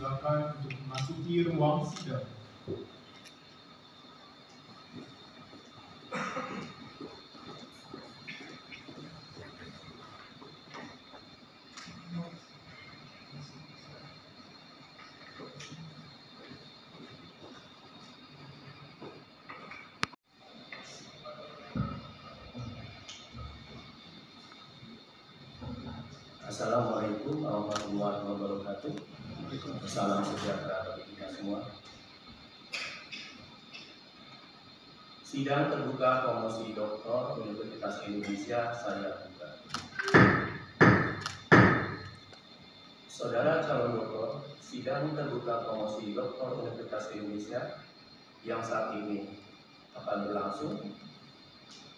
dipersilakan untuk memasuki ruang sidang. Assalamualaikum warahmatullahi wabarakatuh. Salam sejahtera bagi kita semua. Sidang terbuka promosi doktor Universitas Indonesia saya buka. Saudara calon doktor, sidang terbuka promosi doktor Universitas Indonesia yang saat ini akan berlangsung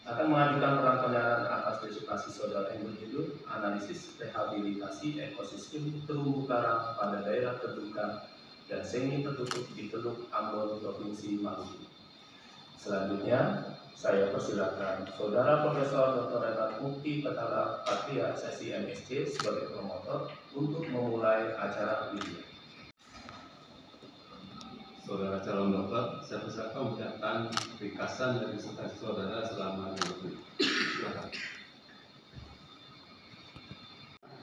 akan mengajukan pertanyaan atas disertasi saudara yang berjudul Analisis Rehabilitasi Ekosistem Terumbu Karang pada Daerah Terbuka dan Semi Tertutup di Teluk Ambon, Provinsi Maluku. Selanjutnya, saya persilakan Saudara Profesor Dr. Renat Mukti Petala Patria Sesi MSc sebagai promotor untuk memulai acara ini. Saudara calon dokter, saya persilakan membacakan ringkasan dari disertasi saudara selama 5 menit. Silakan.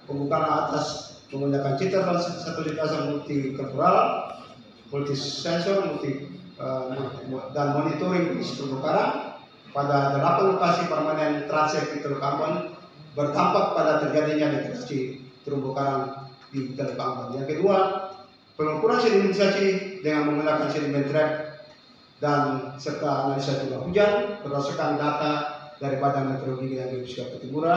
Pembukaan atas menggunakan citra satelit multikultural, multisensor, dan monitoring kondisi terumbu karang pada 8 lokasi permanen transek di Teluk Ambon berdampak pada terjadinya degradasi terumbu karang di Teluk Ambon. Yang kedua, pengukuran sedimentasi dengan menggunakan sedimen trap dan serta analisa curah hujan berdasarkan data dari Badan Meteorologi dan Geofisika Petimura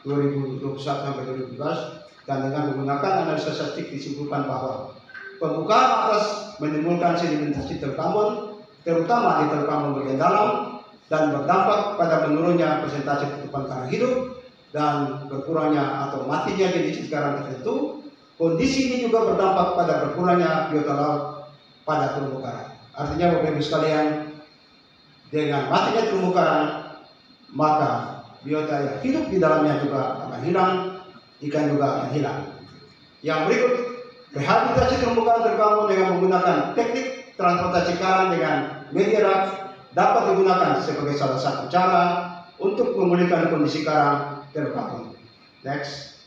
2021 sampai 2012 dan dengan menggunakan analisa statistik disimpulkan bahwa pembukaan atas menimbulkan sedimentasi Teluk Ambon terutama di Teluk Ambon bagian dalam dan berdampak pada menurunnya persentase tutupan karang hidup dan berkurangnya atau matinya jenis karang tertentu. Kondisi ini juga berdampak pada berkurangnya biota laut pada terumbu karang. Artinya Bapak Ibu sekalian, dengan matinya terumbu karang, maka biota yang hidup di dalamnya juga akan hilang, ikan juga akan hilang. Yang berikut, rehabilitasi terumbu karang terbangun dengan menggunakan teknik transportasi karang dengan media raft dapat digunakan sebagai salah satu cara untuk memulihkan kondisi karang terbangun. Next.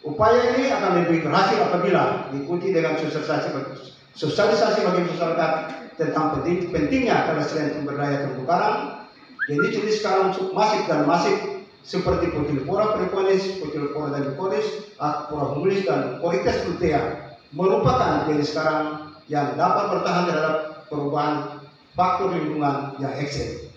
Upaya ini akan lebih berhasil apabila diikuti dengan sosialisasi bagi masyarakat tentang pentingnya kelestarian sumber daya terumbu karang. Jenis-jenis karang masif dan masif seperti Potylophora periconis, Potylophora daniconis, Acropora humulis, dan Corytes lutea merupakan jenis karang yang dapat bertahan terhadap perubahan faktor lingkungan yang ekstrem.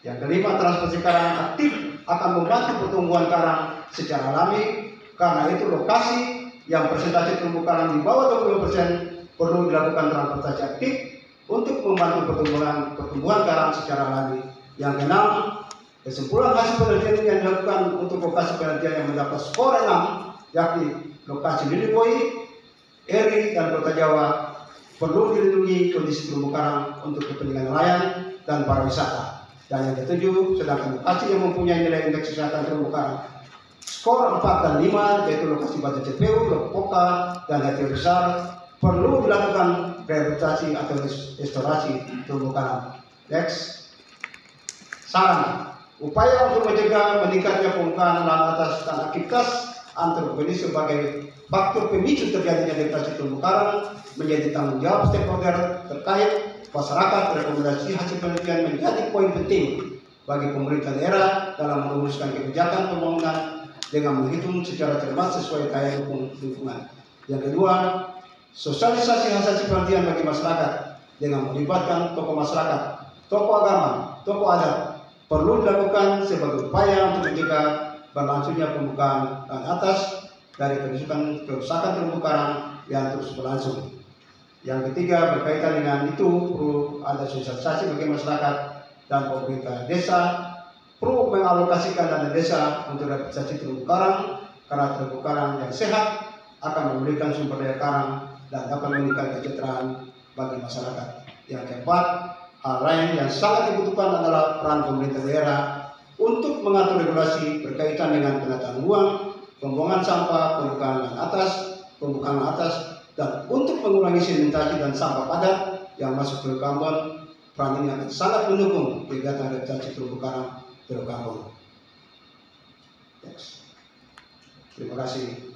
Yang kelima, transportasi karang aktif akan membantu pertumbuhan karang secara alami. Karena itu lokasi yang persentase terumbu karang di bawah 20% perlu dilakukan transportasi aktif untuk membantu pertumbuhan karang secara alami. Yang keenam, kesimpulan hasil penelitian yang dilakukan untuk lokasi penelitian yang mendapat skor 6, yakni lokasi Lilipoi, Eri, dan Kota Jawa perlu dilindungi kondisi terumbu karang untuk kepentingan nelayan dan pariwisata. Dan yang ketujuh, sedangkan lokasi yang mempunyai nilai indeks kesehatan terumbu karang skor 4 dan 5, yaitu lokasi Batu Cepeu, Lopoka, dan Hati Besar perlu dilakukan rehabilitasi atau restorasi terumbu karang. Next. Saran, upaya untuk mencegah meningkatnya permukaan lahan atas dan aktivitas antropogenis sebagai faktor pemicu terjadinya degradasi terumbu karang menjadi tanggung jawab stakeholder terkait masyarakat. Rekomendasi hasil penelitian menjadi poin penting bagi pemerintah daerah dalam merumuskan kebijakan pembangunan dengan menghitung secara cermat sesuai daya dukung lingkungan. Yang kedua, sosialisasi hasil penelitian bagi masyarakat dengan melibatkan tokoh masyarakat, tokoh agama, tokoh adat perlu dilakukan sebagai upaya untuk mencegah berlangsungnya pembukaan lahan atas dari kerusakan terumbu karang yang terus berlangsung. Yang ketiga, berkaitan dengan itu perlu ada sosialisasi bagi masyarakat dan pemerintah desa perlu mengalokasikan dana desa untuk rehabilitasi terumbu karang karena terumbu karang yang sehat akan memulihkan sumber daya karang dan dapat meningkatkan kesejahteraan bagi masyarakat. Yang keempat, hal lain yang sangat dibutuhkan adalah peran pemerintah daerah untuk mengatur regulasi berkaitan dengan penataan ruang, pembuangan sampah, pembukaan lahan atas, Dan untuk mengurangi sedimentasi dan sampah padat yang masuk ke Teluk Ambon, peran ini akan sangat mendukung kegiatan revitalisasi terumbu karang Teluk Ambon. Terima kasih.